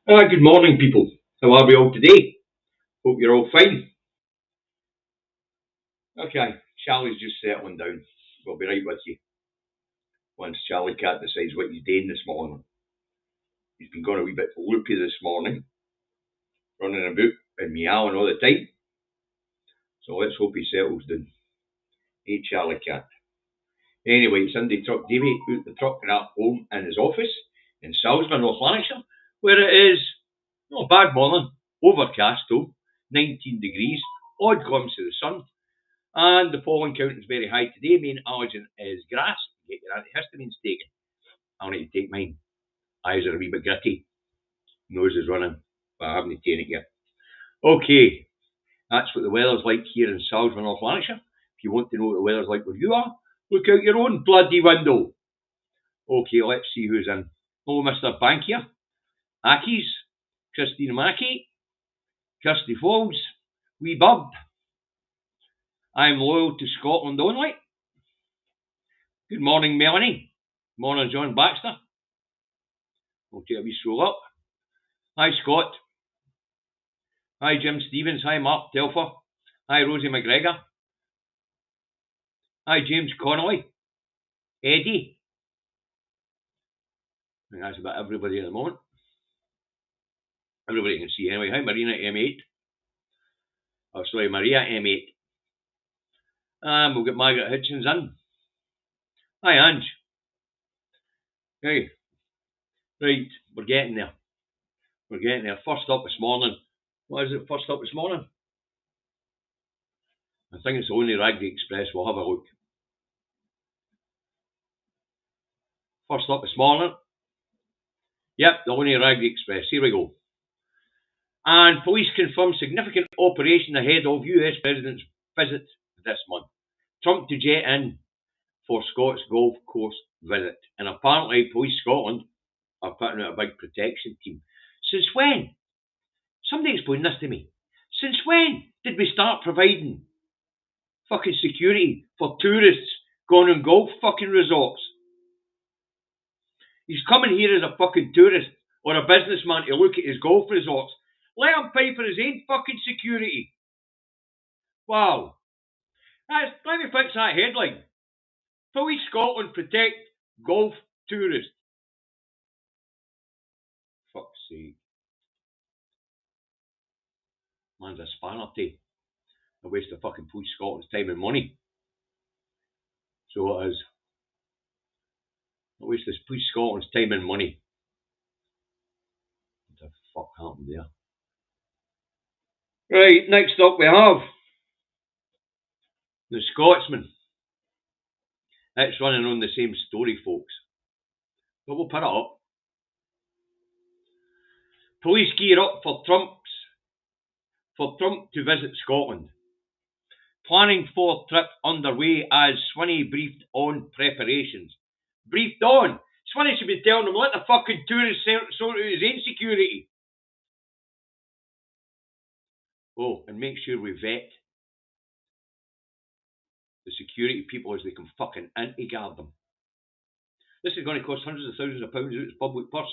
Good morning, people. How are we all today? Hope you're all fine. Okay, Charlie's just settling down. We'll be right with you once Charlie Cat decides what he's doing this morning. He's been going a wee bit loopy this morning, running about and meowing all the time. So let's hope he settles down. Hey, Charlie Cat. Anyway, Sunday Truck Davy out the truck and at home in his office in Salisbury, North Lanarkshire, where it is not a bad morning, overcast though, 19 degrees, odd glimpse of the sun. And the pollen count is very high today. Main allergen is grass. Get your antihistamines taken. I'll need to take mine. Eyes are a wee bit gritty. Nose is running. But I haven't taken it yet. Okay, that's what the weather's like here in Salisbury, North Lanarkshire. If you want to know what the weather's like where you are, look out your own bloody window. Okay, let's see who's in. Hello, Mr. Bankier. Ackies. Christine Mackey. Kirsty Folds. Wee Bird. I'm loyal to Scotland only. Good morning, Melanie. Morning, John Baxter. We'll take a wee scroll up. Hi, Scott. Hi, Jim Stevens. Hi, Mark Telfer. Hi, Rosie McGregor. Hi, James Connolly. Eddie. I think that's about everybody at the moment. Everybody can see anyway. Hi, Marina M8. Oh, sorry, Maria M8. And we'll get Margaret Hitchens in. Hi, Ange. Hey. Right, we're getting there. We're getting there. First up this morning. What is it first up this morning? I think it's only Raggy Express. We'll have a look. First up this morning. Yep, the only Raggy Express. Here we go. And police confirm significant operation ahead of US President's visit this month. Trump to jet in for Scott's golf course visit. And apparently Police Scotland are putting out a big protection team. Since when? Somebody explain this to me. Since when did we start providing fucking security for tourists going on golf fucking resorts? He's coming here as a fucking tourist or a businessman to look at his golf resorts. Let him pay for his own fucking security. Wow. Let me fix that headline. Police Scotland protect golf tourists. Fuck's sake. Man's a spanner too. A waste of fucking Police Scotland's time and money. So it is. A waste of Police Scotland's time and money. What the fuck happened there? Right, next up we have the Scotsman. It's running on the same story, folks. But we'll put it up. Police gear up for Trump to visit Scotland. Planning for trip underway as Swinney briefed on preparations. Briefed on? Swinney should be telling them, let the fucking tourist sort out his own security. Oh, and make sure we vet the security people as they can fucking anti-guard them. This is going to cost hundreds of thousands of pounds out of his public purse.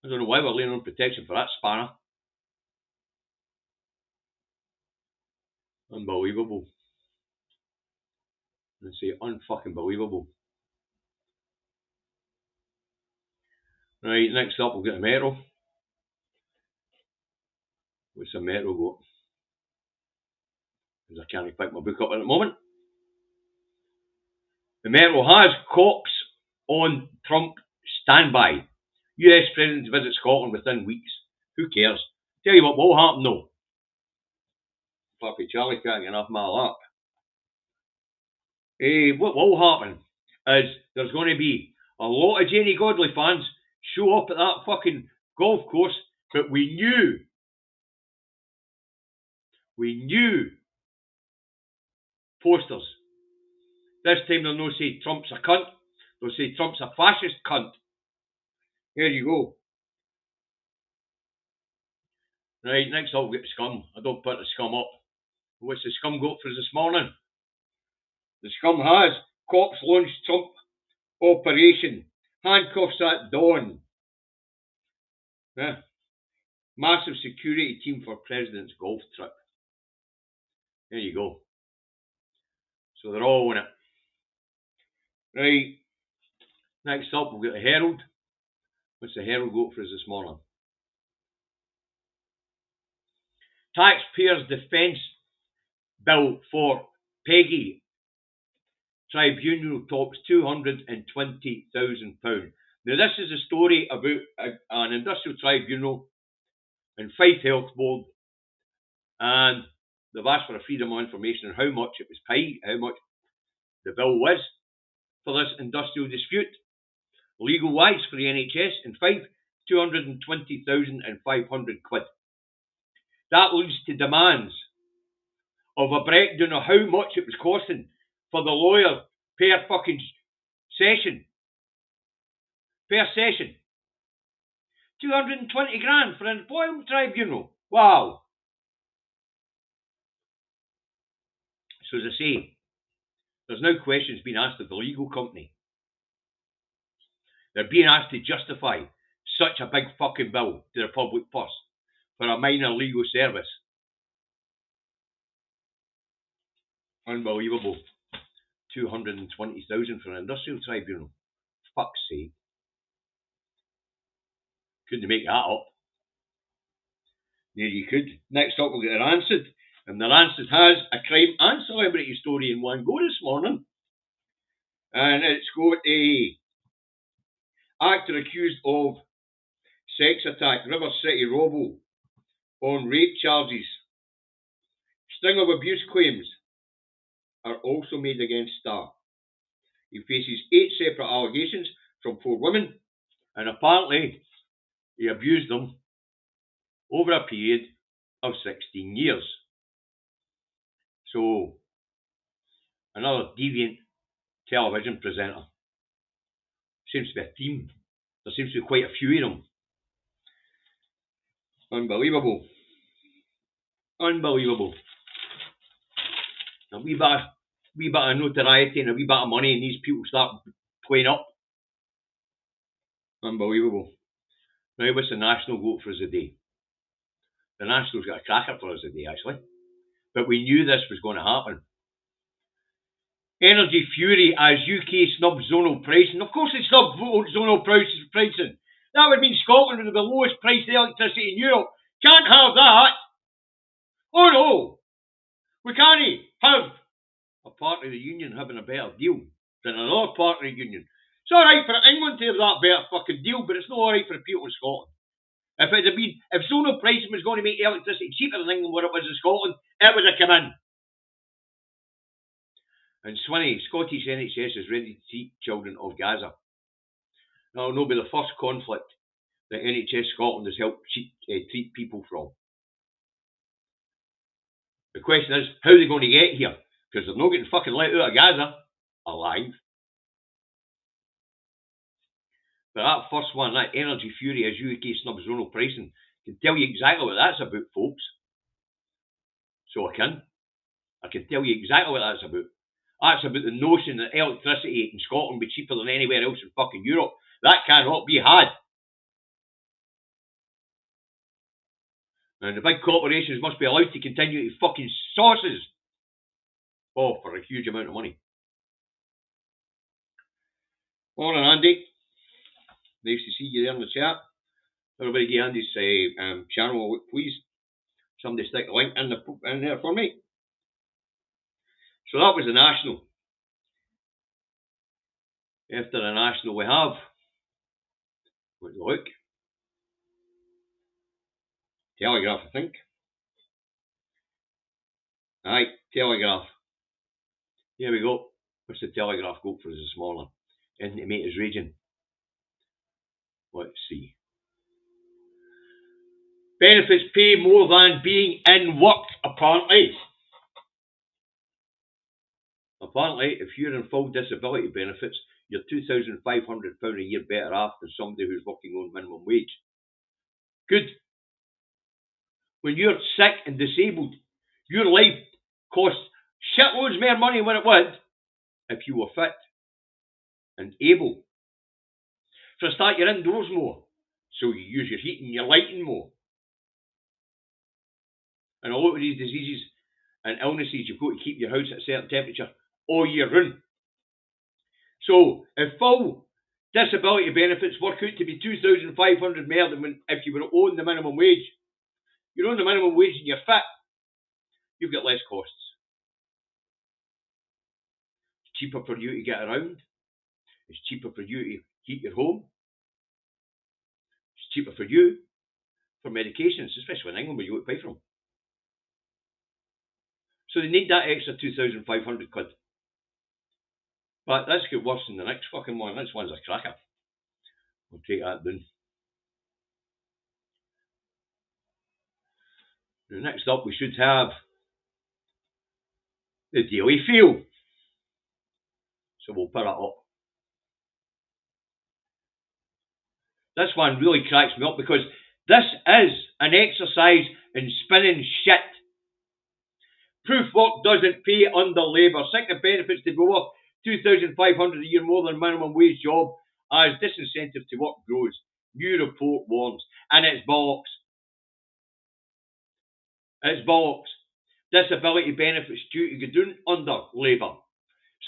I don't know why we're laying on protection for that spanner. Unbelievable. I say unfucking believable. Right, next up we'll get a Metro. What's a Metro got? Because I can't pick my book up at the moment. The Metro has cops on Trump standby. US President to visit Scotland within weeks. Who cares? Tell you what will happen though. Fucking Charlie can't get off my lap. What will happen is there's going to be a lot of Janie Godley fans show up at that fucking golf course, but we knew posters. This time they'll not say Trump's a cunt, they'll say Trump's a fascist cunt. There you go. Right, next up we'll get the scum. I don't put the scum up. What's the scum got for us this morning? The scum has cops launched Trump operation. Handcuffs at dawn. Yeah. Massive security team for president's golf trip. There you go. So they're all in it. Right. Next up, we've got the Herald. What's the Herald got for us this morning? Taxpayers' defence bill for Peggy tribunal tops £220,000. Now, this is a story about an industrial tribunal and Fife Health Board, and they've asked for a freedom of information on how much it was paid, how much the bill was for this industrial dispute. Legal wise for the NHS in Fife, £220,500. That leads to demands of a breakdown of how much it was costing for the lawyer per fucking session. Per session. 220 grand for an employment tribunal. Wow. So as I say, there's now questions being asked of the legal company. They're being asked to justify such a big fucking bill to the public purse for a minor legal service. Unbelievable. 220,000 for an industrial tribunal. Fuck's sake. Couldn't make that up. There you could. Next up, we'll get our Answered. And the Answered has a crime and celebrity story in one go this morning. And it's got a actor accused of sex attack, River City Robo, on rape charges. String of abuse claims are also made against Star. He faces 8 separate allegations from 4 women, and apparently he abused them over a period of 16 years. So, another deviant television presenter. Seems to be a team. There seems to be quite a few of them. Unbelievable. Unbelievable. A wee bit of notoriety and a wee bit of money, and these people start playing up. Unbelievable. Now, what's the National vote for us today? The National's got a cracker for us today, actually. But we knew this was going to happen. Energy fury as UK snubs zonal pricing. Of course, it's snubbed zonal pricing. That would mean Scotland would have the lowest price of electricity in Europe. Can't have that. Oh no, we can't have a part of the union having a better deal than another part of the union. It's alright for England to have that better fucking deal, but it's not alright for the people of Scotland. If zonal pricing was going to make electricity cheaper in England what it was in Scotland, it would have come in. And Swinney, Scottish NHS is ready to treat children of Gaza. Now, it'll not be the first conflict that NHS Scotland has helped treat people from. The question is, how are they going to get here? Because they're not getting fucking let out of Gaza alive. But that first one, that energy fury as UK snubs zonal pricing, can tell you exactly what that's about, folks. So I can tell you exactly what that's about. That's about the notion that electricity in Scotland will be cheaper than anywhere else in fucking Europe. That cannot be had. And the big corporations must be allowed to continue to fucking sauces. Oh, for a huge amount of money. Morning, Andy. Nice to see you there in the chat. Everybody give Andy's channel a look, please. Somebody stick a link in there for me. So that was the National. After the National we have, look, Telegraph, I think. Aye, Telegraph. Here we go. What's the Telegraph got for us this morning? Intimators raging. Let's see. Benefits pay more than being in work, apparently. Apparently, if you're in full disability benefits, you're £2,500 a year better off than somebody who's working on minimum wage. Good. When you're sick and disabled, your life costs shitloads more money than it would if you were fit and able. For a start, you're indoors more. So you use your heating, your lighting more. And a lot of these diseases and illnesses, you've got to keep your house at a certain temperature all year round. So if full disability benefits work out to be 2,500 more than if you were on the minimum wage, you're on the minimum wage and you're fit, you've got less costs. It's cheaper for you to get around. It's cheaper for you to heat your home. It's cheaper for you for medications, especially in England where you got to pay for them. So they need that extra 2,500 quid. But that's got worse than the next fucking one. This one's a cracker. We'll take that down. Now, next up, we should have the Daily Feel. So we'll put it up. This one really cracks me up because this is an exercise in spinning shit. Proof work doesn't pay under Labour. Sickness benefits to go up 2,500 a year more than minimum wage job as disincentive to work grows. New report warns. And it's bollocks. It's bollocks. Disability benefits due to go down under Labour.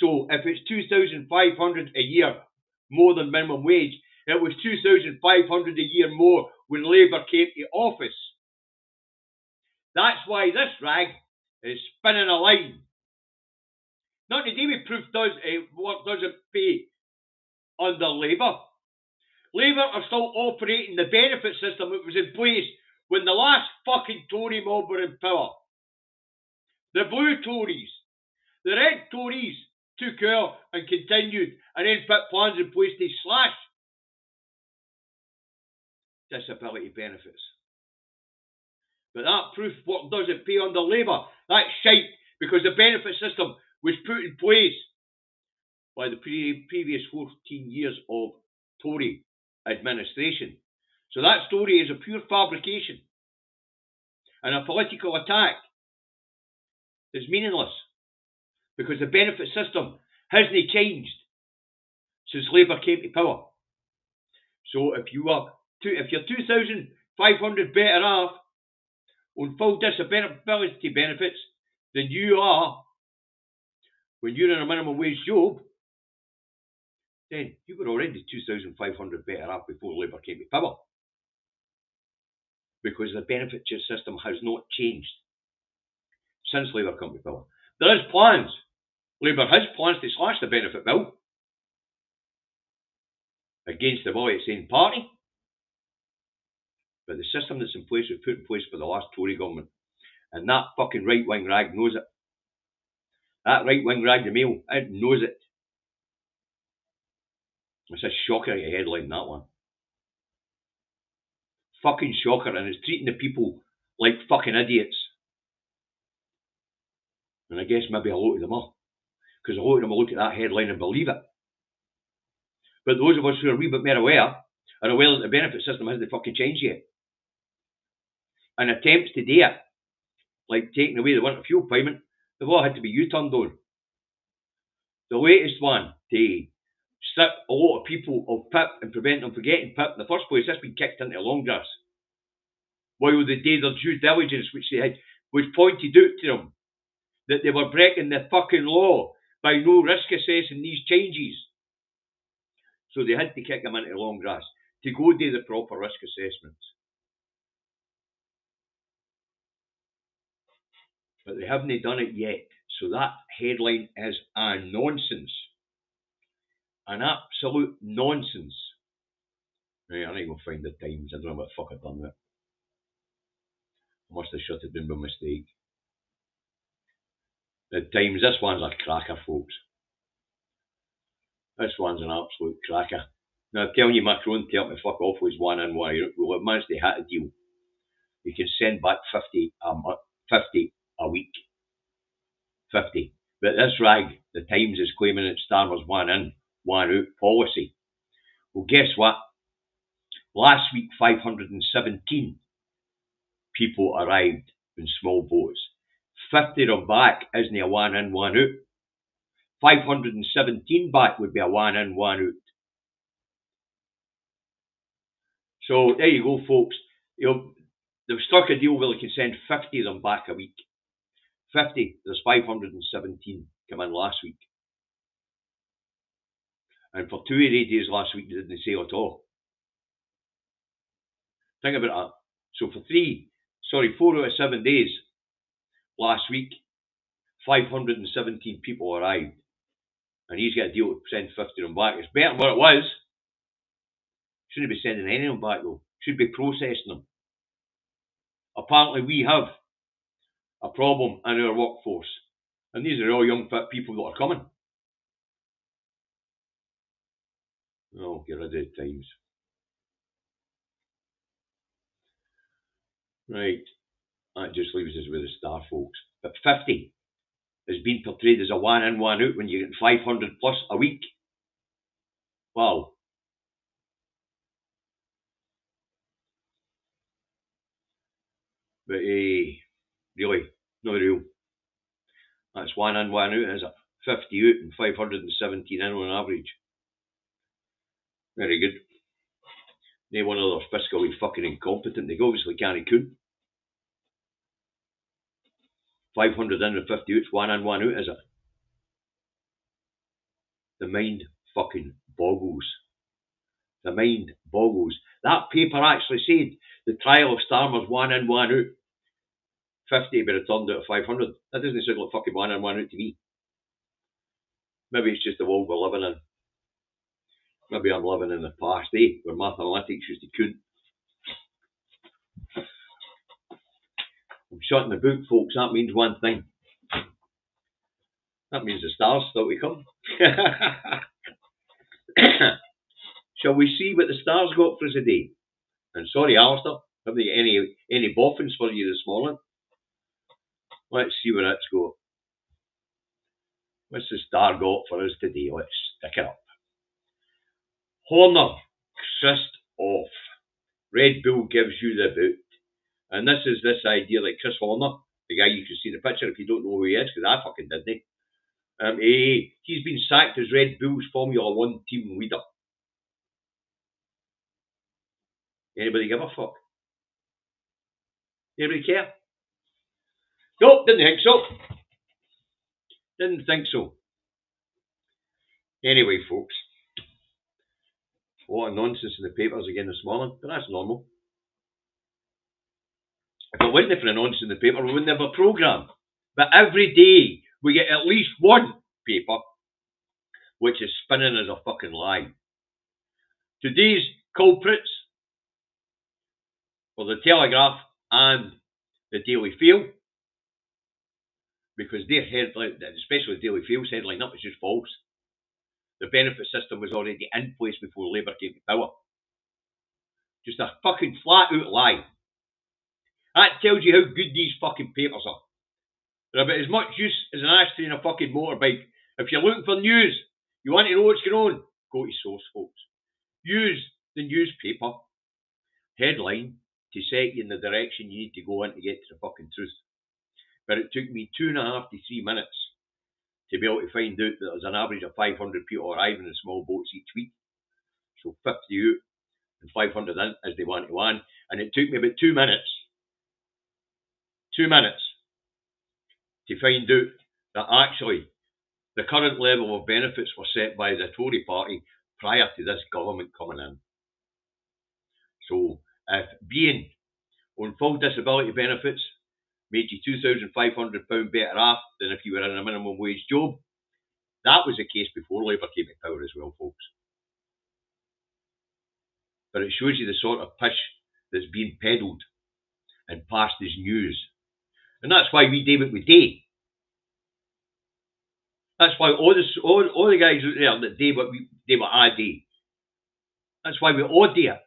So if it's 2,500 a year more than minimum wage, it was 2,500 a year more when Labour came to office. That's why this rag is spinning a line. Not to do with proof work doesn't pay under Labour. Labour are still operating the benefit system that was in place when the last fucking Tory mob were in power. The blue Tories, the red Tories took over and continued and then put plans in place to slash disability benefits. But that proof work doesn't pay under Labour. That's shite because the benefit system was put in place by the previous 14 years of Tory administration. So that story is a pure fabrication and a political attack is meaningless because the benefit system hasn't changed since Labour came to power. So if you're 2,500 better off on full disability benefits than you are when you're in a minimum wage job, then you were already 2,500 better off before Labour came to power. Because the benefit system has not changed since Labour came to power. There is plans. Labour has plans to slash the benefit bill against the will of its own party. But the system that's in place was put in place by the last Tory government. And that fucking right-wing rag knows it. That right-wing rag, the Mail, it knows it. It's a shocker at a headline, that one. Fucking shocker, and it's treating the people like fucking idiots. And I guess maybe a lot of them are. Because a lot of them will look at that headline and believe it. But those of us who are a wee bit more aware are aware that the benefit system hasn't fucking changed yet. And attempts to do it, like taking away the winter fuel payment, they've all had to be U-turned on. The latest one to strip a lot of people of PIP and prevent them from getting PIP in the first place, that's been kicked into long grass. While they did their due diligence, which they had, was pointed out to them that they were breaking the fucking law by no risk assessing these changes. So they had to kick them into long grass to go do the proper risk assessments. But they haven't done it yet. So that headline is a nonsense. An absolute nonsense. Right, I need to go find the Times. I don't know what the fuck I've done with it. I must have shut it down by mistake. The Times, this one's a cracker, folks. This one's an absolute cracker. Now, I'm telling you, Macron tell me fuck off was one in, one out. Well, it managed to hit a deal. You can send back 50 a week. 50. But this rag, the Times, is claiming it's Starmer's one in, one out policy. Well, guess what? Last week, 517 people arrived in small boats. 50 of them back isn't a one in, one out. 517 back would be a one in, one out. So there you go, folks. They've struck a deal where they can send 50 of them back a week. 50. There's 517 come in last week. And for 2 of the days last week, they didn't say at all. Think about that. So for 4 out of 7 days last week, 517 people arrived. And he's got a deal to send 50 of them back. It's better than what it was. Shouldn't be sending any of them back though. Should be processing them. Apparently we have a problem in our workforce. And these are all young fit people that are coming. Oh, get rid of the times. Right. That just leaves us with the star, folks. But 50 is being portrayed as a one in, one out when you get 500 plus a week. Wow. But really, not real. That's one in, one out, is it? 50 out and 517 in on average. Very good. They one of those fiscally fucking incompetent. They obviously can't could. 500 in and 50 out, one in, one out, is it? The mind fucking boggles. The mind boggles. That paper actually said the trial of Starmer's one in, one out. 50 be returned out of 500. That doesn't sound like fucking one in, one out to me. Maybe it's just the world we're living in. Maybe I'm living in the past, where mathematics used to couldn't. I'm shutting the book, folks. That means one thing. That means the stars still to come. Shall we see what the stars got for us today? And sorry, Alistair, haven't got any boffins for you this morning. Let's see where that's got. What's the star got for us today? Let's stick it up. Horner, Christ off. Red Bull gives you the boot. And this is this idea that Chris Horner, the guy you can see in the picture if you don't know who he is, because I fucking didn't. He's been sacked as Red Bull's Formula 1 team leader. Anybody give a fuck? Anybody care? Nope, didn't think so. Didn't think so. Anyway, folks. A lot of nonsense in the papers again this morning, but that's normal. If it wasn't for the nonsense in the paper, we wouldn't have a programme. But every day we get at least one paper which is spinning as a fucking lie. Today's culprits were the Telegraph and the Daily Mail, because their headline, especially the Daily Mail's headline, that was just false. The benefit system was already in place before Labour came to power. Just a fucking flat out lie. That tells you how good these fucking papers are. They're about as much use as an ashtray in a fucking motorbike. If you're looking for news, you want to know what's going on, go to source, folks. Use the newspaper headline to set you in the direction you need to go in to get to the fucking truth. But it took me 2.5 to 3 minutes to be able to find out that there's an average of 500 people arriving in small boats each week. So 50 out and 500 in as they want to land. And it took me about 2 minutes. 2 minutes to find out that actually the current level of benefits were set by the Tory party prior to this government coming in. So if being on full disability benefits made you £2,500 better off than if you were in a minimum wage job, that was the case before Labour came to power as well, folks. But it shows you the sort of pish that's being peddled and passed as news. And that's why we do what we do. That's why all the guys out there that do what I do. That's why we all do it.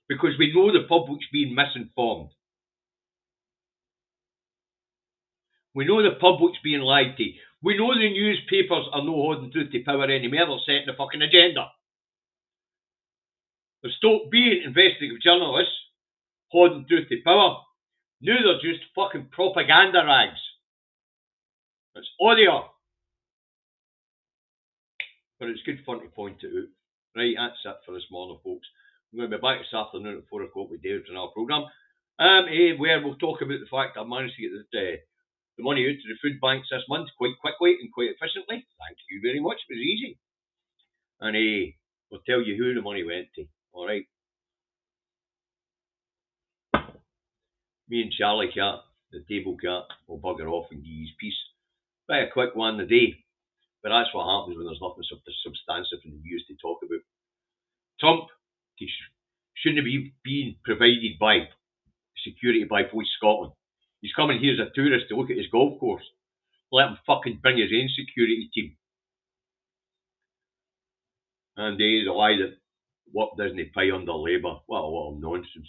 Because we know the public's being misinformed. We know the public's being lied to. We know the newspapers are no holding truth to power anymore. They're setting the fucking agenda. They've stopped being investigative journalists holding truth to power. Now they're just fucking propaganda rags. That's all they are. But it's good fun to point it out. Right, that's it for this morning, folks. I'm going to be back this afternoon at 4 o'clock with David on our programme, where we'll talk about the fact I managed to get the money out to the food banks this month quite quickly and quite efficiently. Thank you very much. It was easy. And we'll tell you who the money went to. All right. Me and Charlie Cat, the table cat, will bugger off and give his peace. By a quick one a day. But that's what happens when there's nothing substantive in the news to talk about. Trump shouldn't be being provided by security by Police Scotland. He's coming here as a tourist to look at his golf course. Let him fucking bring his own security team. And the lie that work doesn't pay under Labour. What a lot of nonsense.